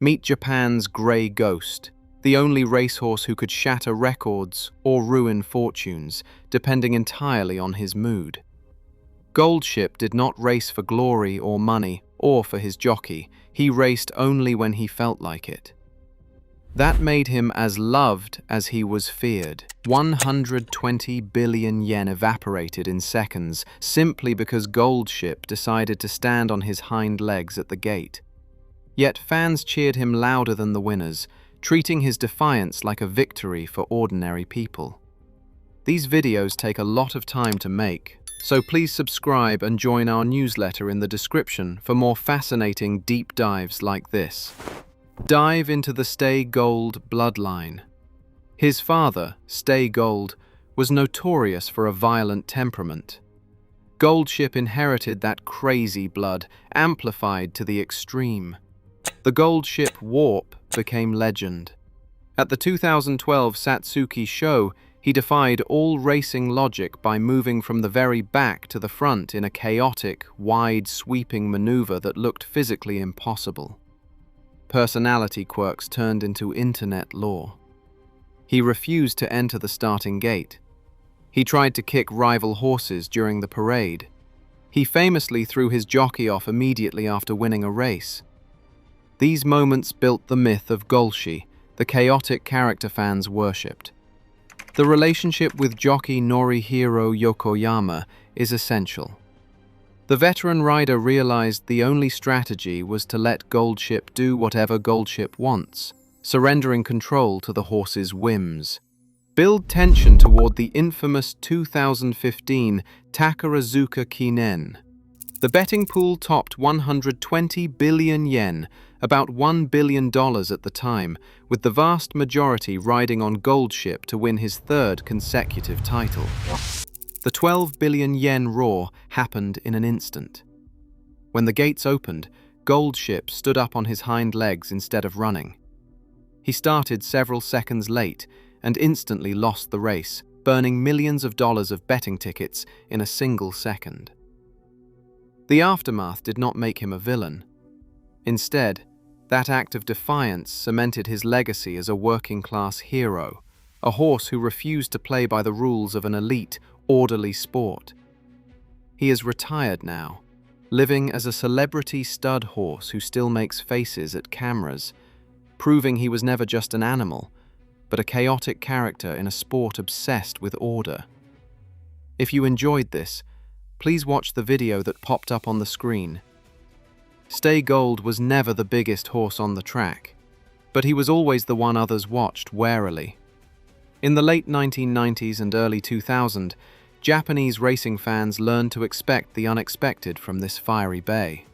Meet Japan's Grey Ghost, the only racehorse who could shatter records or ruin fortunes, depending entirely on his mood. Goldship did not race for glory or money or for his jockey. He raced only when he felt like it. That made him as loved as he was feared. 120 billion yen evaporated in seconds simply because Goldship decided to stand on his hind legs at the gate. Yet fans cheered him louder than the winners, treating his defiance like a victory for ordinary people. These videos take a lot of time to make, so please subscribe and join our newsletter in the description for more fascinating deep dives like this. Dive into the Stay Gold bloodline. His father, Stay Gold, was notorious for a violent temperament. Goldship inherited that crazy blood, amplified to the extreme. The Goldship Warp became legend. At the 2012 Satsuki Sho, he defied all racing logic by moving from the very back to the front in a chaotic, wide-sweeping maneuver that looked physically impossible. Personality quirks turned into internet lore. He refused to enter the starting gate. He tried to kick rival horses during the parade. He famously threw his jockey off immediately after winning a race. These moments built the myth of Golshi, the chaotic character fans worshipped. The relationship with jockey Norihiro Yokoyama is essential. The veteran rider realized the only strategy was to let Goldship do whatever Goldship wants, surrendering control to the horse's whims. Build tension toward the infamous 2015 Takarazuka Kinen. The betting pool topped 120 billion yen, about $1 billion at the time, with the vast majority riding on Goldship to win his third consecutive title. The 12 billion yen roar happened in an instant. When the gates opened, Goldship stood up on his hind legs instead of running. He started several seconds late and instantly lost the race, burning millions of dollars of betting tickets in a single second. The aftermath did not make him a villain. Instead, that act of defiance cemented his legacy as a working-class hero, a horse who refused to play by the rules of an elite, orderly sport. He is retired now, living as a celebrity stud horse who still makes faces at cameras, proving he was never just an animal, but a chaotic character in a sport obsessed with order. If you enjoyed this, please watch the video that popped up on the screen. Stay Gold was never the biggest horse on the track, but he was always the one others watched warily. In the late 1990s and early 2000s, Japanese racing fans learned to expect the unexpected from this fiery bay.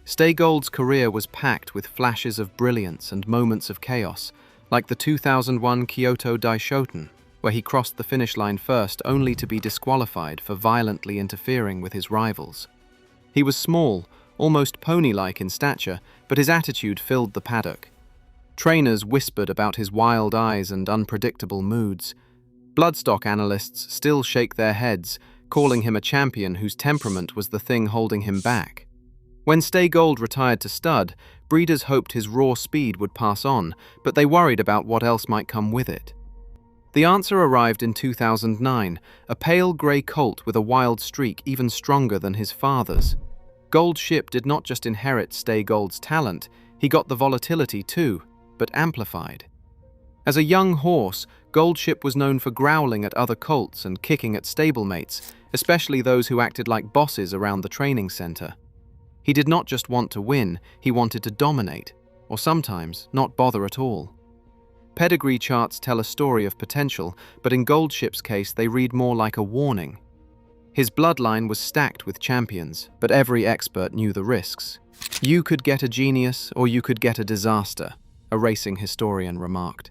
Stay Gold's career was packed with flashes of brilliance and moments of chaos, like the 2001 Kyoto Daishoten, where he crossed the finish line first only to be disqualified for violently interfering with his rivals. He was small, almost pony-like in stature, but his attitude filled the paddock. Trainers whispered about his wild eyes and unpredictable moods. Bloodstock analysts still shake their heads, calling him a champion whose temperament was the thing holding him back. When Stay Gold retired to stud, breeders hoped his raw speed would pass on, but they worried about what else might come with it. The answer arrived in 2009, a pale grey colt with a wild streak even stronger than his father's. Goldship did not just inherit Stay Gold's talent, he got the volatility too, but amplified. As a young horse, Goldship was known for growling at other colts and kicking at stablemates, especially those who acted like bosses around the training center. He did not just want to win, he wanted to dominate, or sometimes not bother at all. Pedigree charts tell a story of potential, but in Goldship's case they read more like a warning. His bloodline was stacked with champions, but every expert knew the risks. You could get a genius or you could get a disaster, a racing historian remarked.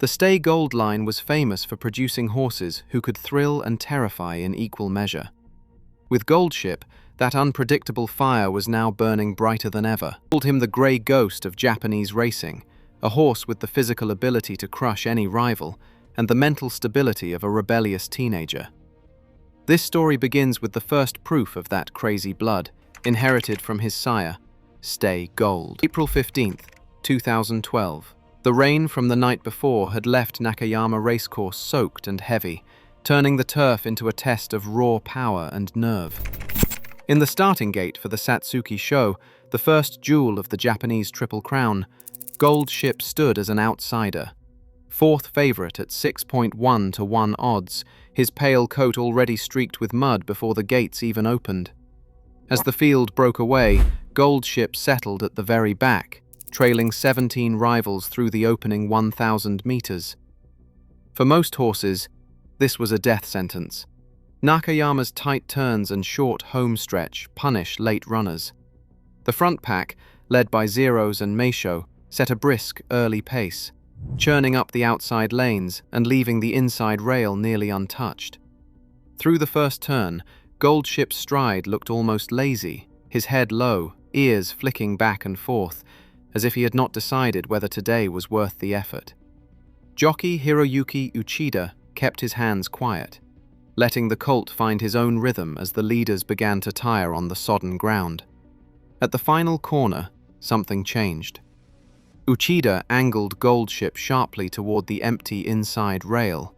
The Stay Gold line was famous for producing horses who could thrill and terrify in equal measure. With Goldship, that unpredictable fire was now burning brighter than ever. They called him the Grey Ghost of Japanese racing, a horse with the physical ability to crush any rival and the mental stability of a rebellious teenager. This story begins with the first proof of that crazy blood, inherited from his sire, Stay Gold. April 15th, 2012. The rain from the night before had left Nakayama Racecourse soaked and heavy, turning the turf into a test of raw power and nerve. In the starting gate for the Satsuki Sho, the first jewel of the Japanese Triple Crown, Gold Ship stood as an outsider. Fourth favourite at 6.1 to 1 odds, his pale coat already streaked with mud before the gates even opened. As the field broke away, Gold Ship settled at the very back, trailing 17 rivals through the opening 1,000 metres. For most horses, this was a death sentence. Nakayama's tight turns and short home stretch punish late runners. The front pack, led by Zeros and Meisho, set a brisk, early pace, churning up the outside lanes and leaving the inside rail nearly untouched. Through the first turn, Gold Ship's stride looked almost lazy, his head low, ears flicking back and forth, as if he had not decided whether today was worth the effort. Jockey Hiroyuki Uchida kept his hands quiet, letting the colt find his own rhythm as the leaders began to tire on the sodden ground. At the final corner, something changed. Uchida angled Gold Ship sharply toward the empty inside rail,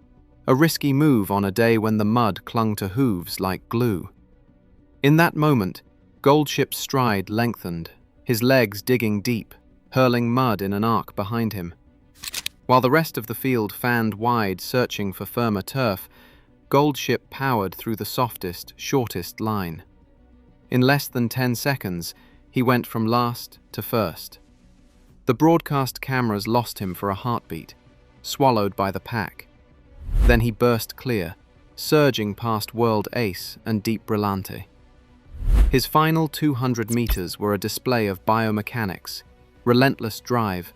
a risky move on a day when the mud clung to hooves like glue. In that moment, Gold Ship's stride lengthened, his legs digging deep, hurling mud in an arc behind him. While the rest of the field fanned wide, searching for firmer turf, Gold Ship powered through the softest, shortest line. In less than 10 seconds, he went from last to first. The broadcast cameras lost him for a heartbeat, swallowed by the pack. Then he burst clear, surging past World Ace and Deep Brillante. His final 200 meters were a display of biomechanics, relentless drive,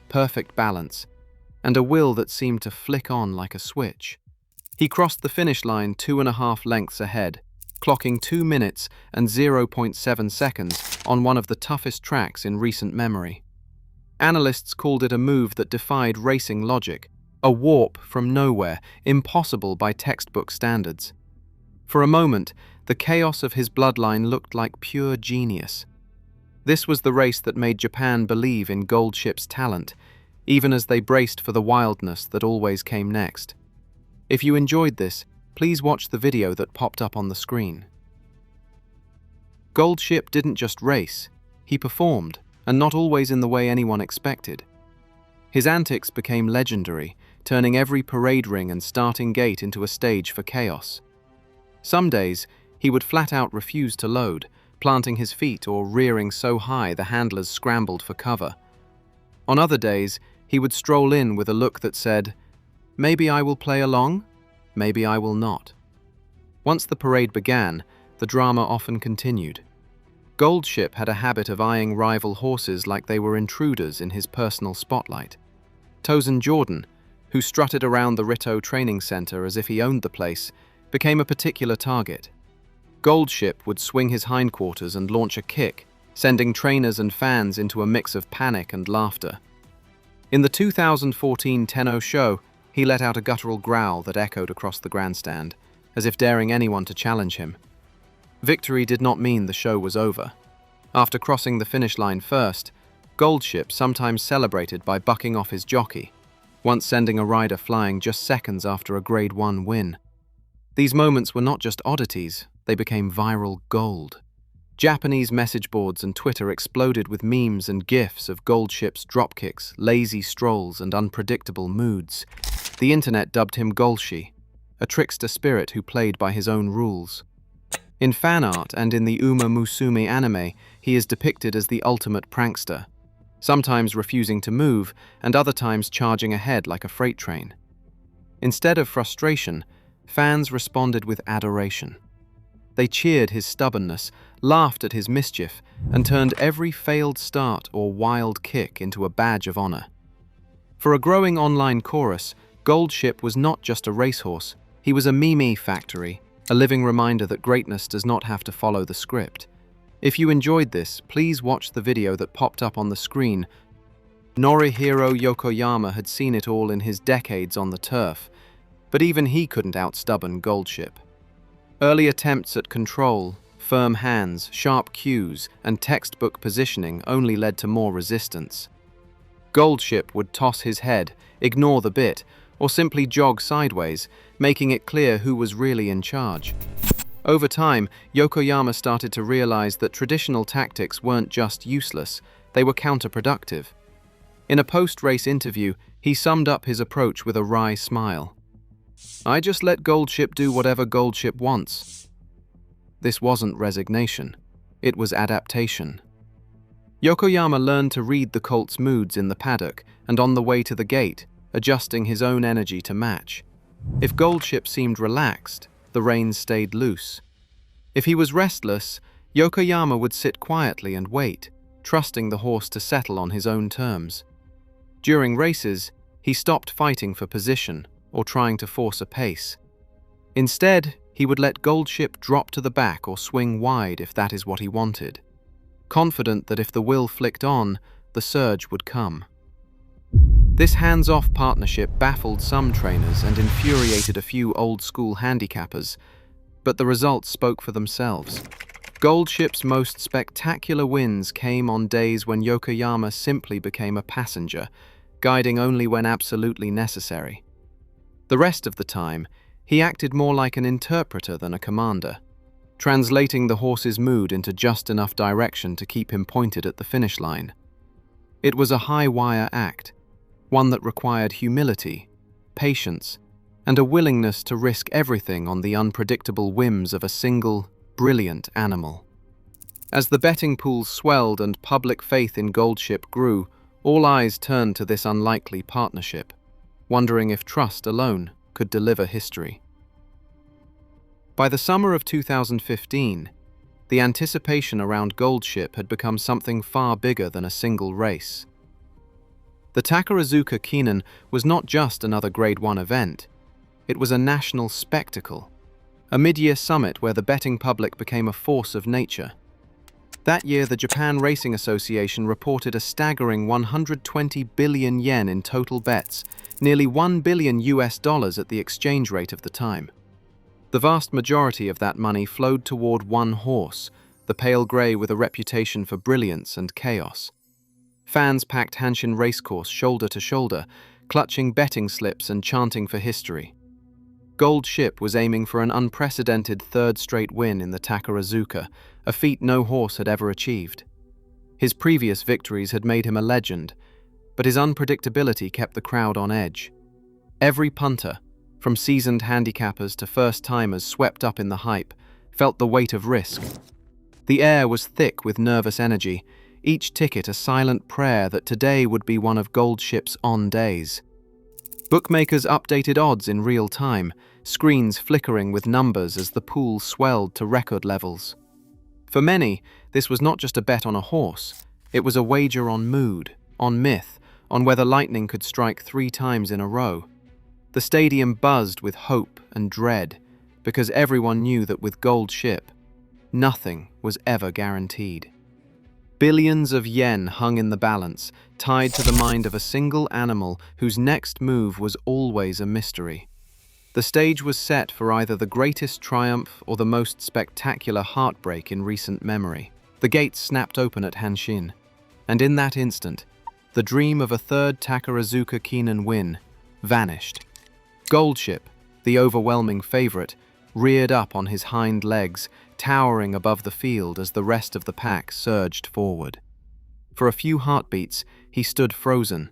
perfect balance, and a will that seemed to flick on like a switch. He crossed the finish line 2.5 lengths ahead, clocking 2 minutes and 0.7 seconds on one of the toughest tracks in recent memory. Analysts called it a move that defied racing logic, a warp from nowhere, impossible by textbook standards. For a moment, the chaos of his bloodline looked like pure genius. This was the race that made Japan believe in Gold Ship's talent, even as they braced for the wildness that always came next. If you enjoyed this, please watch the video that popped up on the screen. Gold Ship didn't just race, he performed, and not always in the way anyone expected. His antics became legendary, turning every parade ring and starting gate into a stage for chaos. Some days, he would flat out refuse to load, planting his feet or rearing so high the handlers scrambled for cover. On other days, he would stroll in with a look that said, "Maybe I will play along, maybe I will not." Once the parade began, the drama often continued. Gold Ship had a habit of eyeing rival horses like they were intruders in his personal spotlight. Tosin Jordan, who strutted around the Rito training center as if he owned the place, became a particular target. Gold Ship would swing his hindquarters and launch a kick, sending trainers and fans into a mix of panic and laughter. In the 2014 Tenno show, he let out a guttural growl that echoed across the grandstand, as if daring anyone to challenge him. Victory did not mean the show was over. After crossing the finish line first, Gold Ship sometimes celebrated by bucking off his jockey, once sending a rider flying just seconds after a Grade 1 win. These moments were not just oddities, they became viral gold. Japanese message boards and Twitter exploded with memes and GIFs of Gold Ship's dropkicks, lazy strolls, and unpredictable moods. The internet dubbed him Golshi, a trickster spirit who played by his own rules. In fan art and in the Uma Musume anime, he is depicted as the ultimate prankster, sometimes refusing to move and other times charging ahead like a freight train. Instead of frustration, fans responded with adoration. They cheered his stubbornness, laughed at his mischief, and turned every failed start or wild kick into a badge of honor. For a growing online chorus, Gold Ship was not just a racehorse, he was a meme factory, a living reminder that greatness does not have to follow the script. If you enjoyed this, please watch the video that popped up on the screen. Norihiro Yokoyama had seen it all in his decades on the turf, but even he couldn't outstubborn Gold Ship. Early attempts at control, firm hands, sharp cues, and textbook positioning only led to more resistance. Goldship would toss his head, ignore the bit, or simply jog sideways, making it clear who was really in charge. Over time, Yokoyama started to realize that traditional tactics weren't just useless, they were counterproductive. In a post-race interview, he summed up his approach with a wry smile. "I just let Goldship do whatever Goldship wants." This wasn't resignation. It was adaptation. Yokoyama learned to read the colt's moods in the paddock and on the way to the gate, adjusting his own energy to match. If Goldship seemed relaxed, the reins stayed loose. If he was restless, Yokoyama would sit quietly and wait, trusting the horse to settle on his own terms. During races, he stopped fighting for position or trying to force a pace. Instead, he would let Goldship drop to the back or swing wide if that is what he wanted, confident that if the will flicked on, the surge would come. This hands-off partnership baffled some trainers and infuriated a few old-school handicappers, but the results spoke for themselves. Goldship's most spectacular wins came on days when Yokoyama simply became a passenger, guiding only when absolutely necessary. The rest of the time, he acted more like an interpreter than a commander, translating the horse's mood into just enough direction to keep him pointed at the finish line. It was a high-wire act, one that required humility, patience, and a willingness to risk everything on the unpredictable whims of a single, brilliant animal. As the betting pools swelled and public faith in Goldship grew, all eyes turned to this unlikely partnership, wondering if trust alone could deliver history. By the summer of 2015, the anticipation around Goldship had become something far bigger than a single race. The Takarazuka Kinen was not just another Grade 1 event, it was a national spectacle, a mid-year summit where the betting public became a force of nature. That year, the Japan Racing Association reported a staggering 120 billion yen in total bets, nearly $1 billion at the exchange rate of the time. The vast majority of that money flowed toward one horse, the pale grey with a reputation for brilliance and chaos. Fans packed Hanshin Racecourse shoulder to shoulder, clutching betting slips and chanting for history. Goldship was aiming for an unprecedented third straight win in the Takarazuka, a feat no horse had ever achieved. His previous victories had made him a legend, but his unpredictability kept the crowd on edge. Every punter, from seasoned handicappers to first-timers swept up in the hype, felt the weight of risk. The air was thick with nervous energy, each ticket a silent prayer that today would be one of Goldship's on days. Bookmakers updated odds in real time, screens flickering with numbers as the pool swelled to record levels. For many, this was not just a bet on a horse, it was a wager on mood, on myth, on whether lightning could strike 3 times in a row. The stadium buzzed with hope and dread, because everyone knew that with Goldship, nothing was ever guaranteed. Billions of yen hung in the balance, tied to the mind of a single animal whose next move was always a mystery. The stage was set for either the greatest triumph or the most spectacular heartbreak in recent memory. The gates snapped open at Hanshin, and in that instant, the dream of a third Takarazuka Kinen win vanished. Goldship, the overwhelming favorite, reared up on his hind legs, towering above the field as the rest of the pack surged forward. For a few heartbeats, he stood frozen,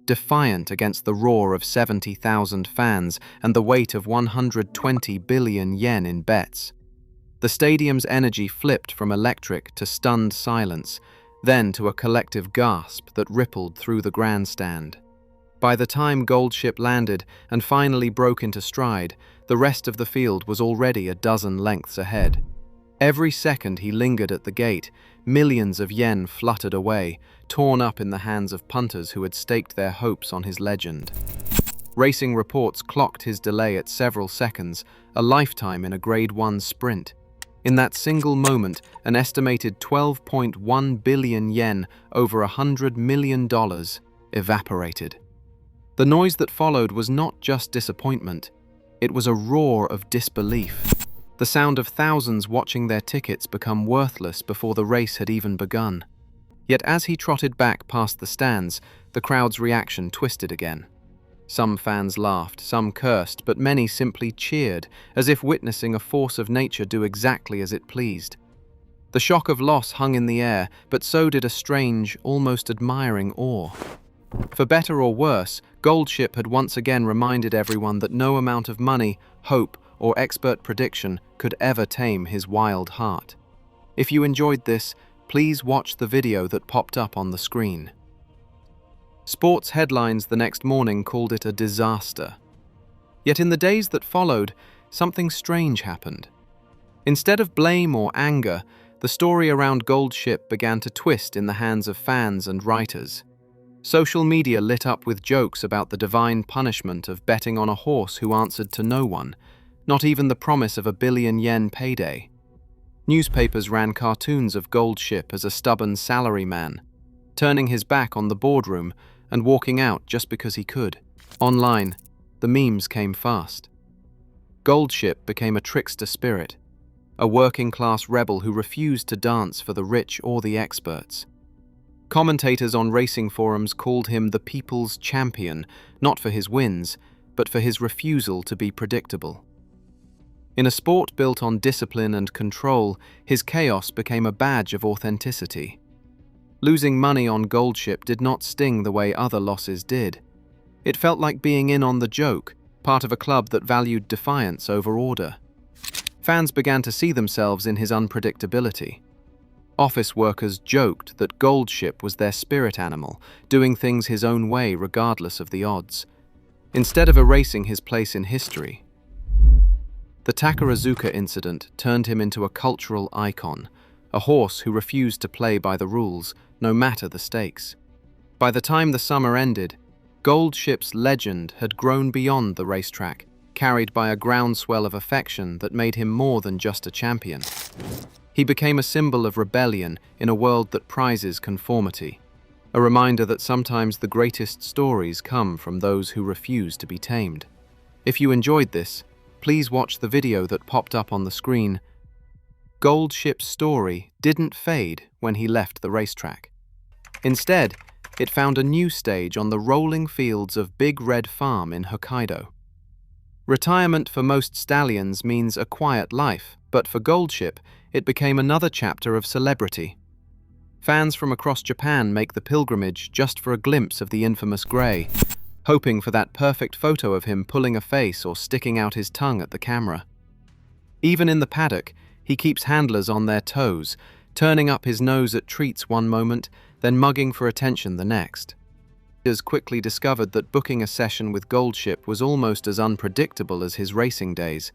defiant against the roar of 70,000 fans and the weight of 120 billion yen in bets. The stadium's energy flipped from electric to stunned silence, then to a collective gasp that rippled through the grandstand. By the time Goldship landed and finally broke into stride, the rest of the field was already a dozen lengths ahead. Every second he lingered at the gate, millions of yen fluttered away, torn up in the hands of punters who had staked their hopes on his legend. Racing reports clocked his delay at several seconds, a lifetime in a Grade 1 sprint. In that single moment, an estimated 12.1 billion yen, over $100 million, evaporated. The noise that followed was not just disappointment, it was a roar of disbelief. The sound of thousands watching their tickets become worthless before the race had even begun. Yet as he trotted back past the stands, the crowd's reaction twisted again. Some fans laughed, some cursed, but many simply cheered, as if witnessing a force of nature do exactly as it pleased. The shock of loss hung in the air, but so did a strange, almost admiring awe. For better or worse, Goldship had once again reminded everyone that no amount of money, hope, or expert prediction could ever tame his wild heart. If you enjoyed this, please watch the video that popped up on the screen. Sports headlines the next morning called it a disaster. Yet in the days that followed, something strange happened. Instead of blame or anger, the story around Goldship began to twist in the hands of fans and writers. Social media lit up with jokes about the divine punishment of betting on a horse who answered to no one, not even the promise of a billion-yen payday. Newspapers ran cartoons of Goldship as a stubborn salaryman, turning his back on the boardroom and walking out just because he could. Online, the memes came fast. Goldship became a trickster spirit, a working-class rebel who refused to dance for the rich or the experts. Commentators on racing forums called him the people's champion, not for his wins, but for his refusal to be predictable. In a sport built on discipline and control, his chaos became a badge of authenticity. Losing money on Goldship did not sting the way other losses did. It felt like being in on the joke, part of a club that valued defiance over order. Fans began to see themselves in his unpredictability. Office workers joked that Goldship was their spirit animal, doing things his own way regardless of the odds. Instead of erasing his place in history, the Takarazuka incident turned him into a cultural icon, a horse who refused to play by the rules, no matter the stakes. By the time the summer ended, Goldship's legend had grown beyond the racetrack, carried by a groundswell of affection that made him more than just a champion. He became a symbol of rebellion in a world that prizes conformity, a reminder that sometimes the greatest stories come from those who refuse to be tamed. If you enjoyed this, please watch the video that popped up on the screen. Goldship's story didn't fade when he left the racetrack. Instead, it found a new stage on the rolling fields of Big Red Farm in Hokkaido. Retirement for most stallions means a quiet life, but for Goldship, it became another chapter of celebrity. Fans from across Japan make the pilgrimage just for a glimpse of the infamous grey, hoping for that perfect photo of him pulling a face or sticking out his tongue at the camera. Even in the paddock, he keeps handlers on their toes, turning up his nose at treats one moment, then mugging for attention the next. He quickly discovered that booking a session with Goldship was almost as unpredictable as his racing days.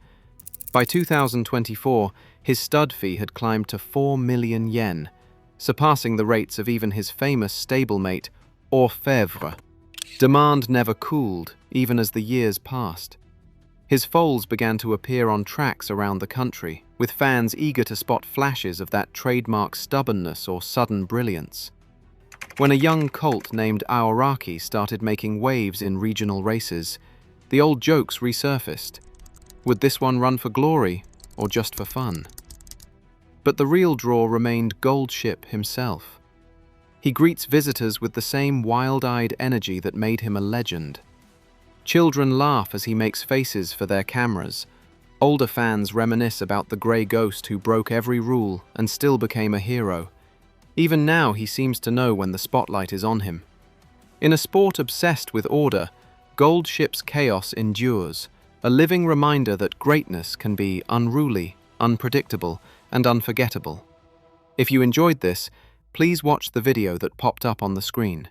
By 2024, his stud fee had climbed to 4 million yen, surpassing the rates of even his famous stablemate, Orfèvre. Demand never cooled, even as the years passed. His foals began to appear on tracks around the country, with fans eager to spot flashes of that trademark stubbornness or sudden brilliance. When a young colt named Aoraki started making waves in regional races, the old jokes resurfaced. Would this one run for glory, or just for fun? But the real draw remained Goldship himself. He greets visitors with the same wild-eyed energy that made him a legend. Children laugh as he makes faces for their cameras. Older fans reminisce about the grey ghost who broke every rule and still became a hero. Even now he seems to know when the spotlight is on him. In a sport obsessed with order, Goldship's chaos endures, a living reminder that greatness can be unruly, unpredictable, and unforgettable. If you enjoyed this, please watch the video that popped up on the screen.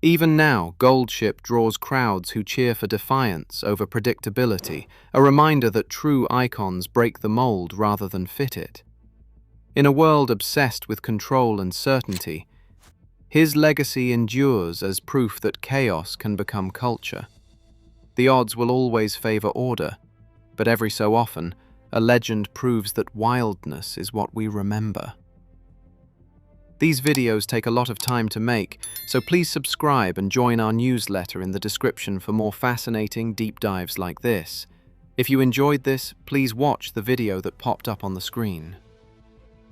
Even now, Goldship draws crowds who cheer for defiance over predictability, a reminder that true icons break the mold rather than fit it. In a world obsessed with control and certainty, his legacy endures as proof that chaos can become culture. The odds will always favor order, but every so often, a legend proves that wildness is what we remember. These videos take a lot of time to make, so please subscribe and join our newsletter in the description for more fascinating deep dives like this. If you enjoyed this, please watch the video that popped up on the screen.